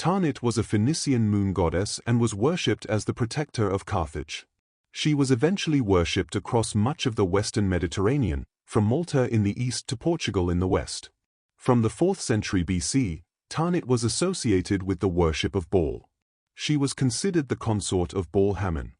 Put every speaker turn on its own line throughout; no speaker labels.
Tanit was a Phoenician moon goddess and was worshipped as the protector of Carthage. She was eventually worshipped across much of the western Mediterranean, from Malta in the east to Portugal in the west. From the 4th century BC, Tanit was associated with the worship of Baal. She was considered the consort of Baal-Hamon,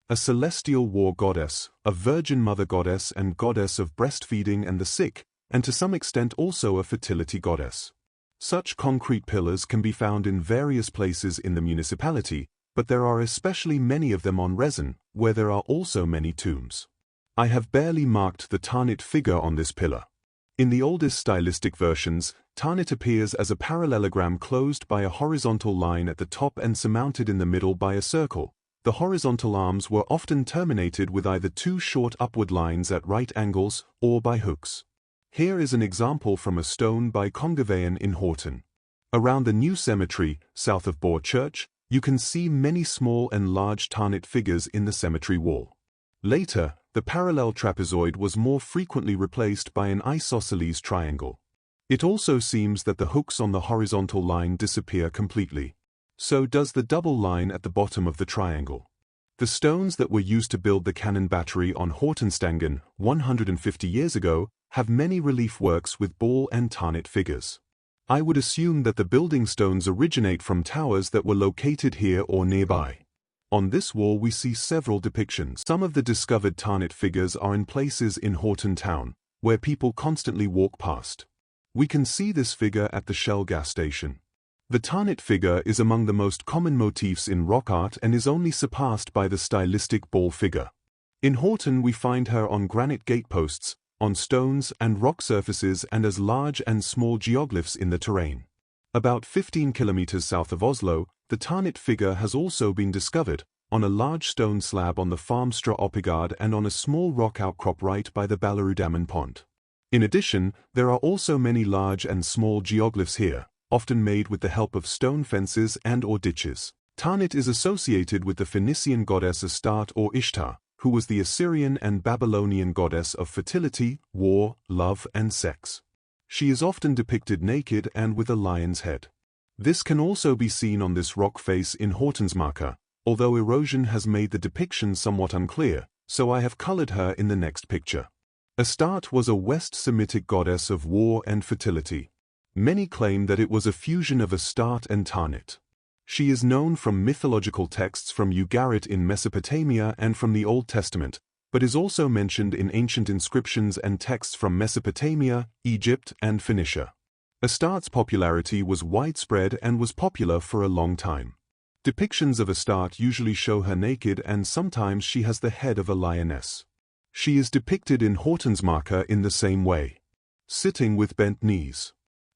a celestial war goddess, a virgin mother goddess and goddess of breastfeeding and the sick, and to some extent also a fertility goddess. Such concrete pillars can be found in various places in the municipality, but there are especially many of them on resin, where there are also many tombs. I have barely marked the Tanit figure on this pillar. In the oldest stylistic versions, Tanit appears as a parallelogram closed by a horizontal line at the top and surmounted in the middle by a circle. The horizontal arms were often terminated with either two short upward lines at right angles or by hooks. Here is an example from a stone by Congervaean in Horton. Around the new cemetery, south of Boar Church, you can see many small and large Tanit figures in the cemetery wall. Later, the parallel trapezoid was more frequently replaced by an isosceles triangle. It also seems that the hooks on the horizontal line disappear completely. So does the double line at the bottom of the triangle. The stones that were used to build the cannon battery on Hortenstangen 150 years ago have many relief works with Baal and Tanit figures. I would assume that the building stones originate from towers that were located here or nearby. On this wall we see several depictions. Some of the discovered Tanit figures are in places in Horton town, where people constantly walk past. We can see this figure at the Shell gas station. The Tanit figure is among the most common motifs in rock art and is only surpassed by the stylistic Baal figure. In Horton we find her on granite gateposts, on stones and rock surfaces and as large and small geoglyphs in the terrain. About 15 kilometers south of Oslo, the Tanit figure has also been discovered, on a large stone slab on the Farmstra Oppegard and on a small rock outcrop right by the Ballerudammen Pond. In addition, there are also many large and small geoglyphs here, often made with the help of stone fences and/or ditches. Tanit is associated with the Phoenician goddess Astarte or Ishtar, who was the Assyrian and Babylonian goddess of fertility, war, love and sex. She is often depicted naked and with a lion's head. This can also be seen on this rock face in Hortensmarka, although erosion has made the depiction somewhat unclear, so I have colored her in the next picture. Astarte was a West Semitic goddess of war and fertility. Many claim that it was a fusion of Astarte and Tanit. She is known from mythological texts from Ugarit in Mesopotamia and from the Old Testament, but is also mentioned in ancient inscriptions and texts from Mesopotamia, Egypt, and Phoenicia. Astarte's popularity was widespread and was popular for a long time. Depictions of Astarte usually show her naked and sometimes she has the head of a lioness. She is depicted in Hortensmarka in the same way, sitting with bent knees.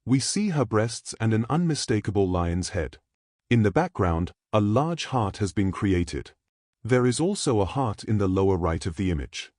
We see her breasts and an unmistakable lion's head. In the background, a large heart has been created. There is also a heart in the lower right of the image.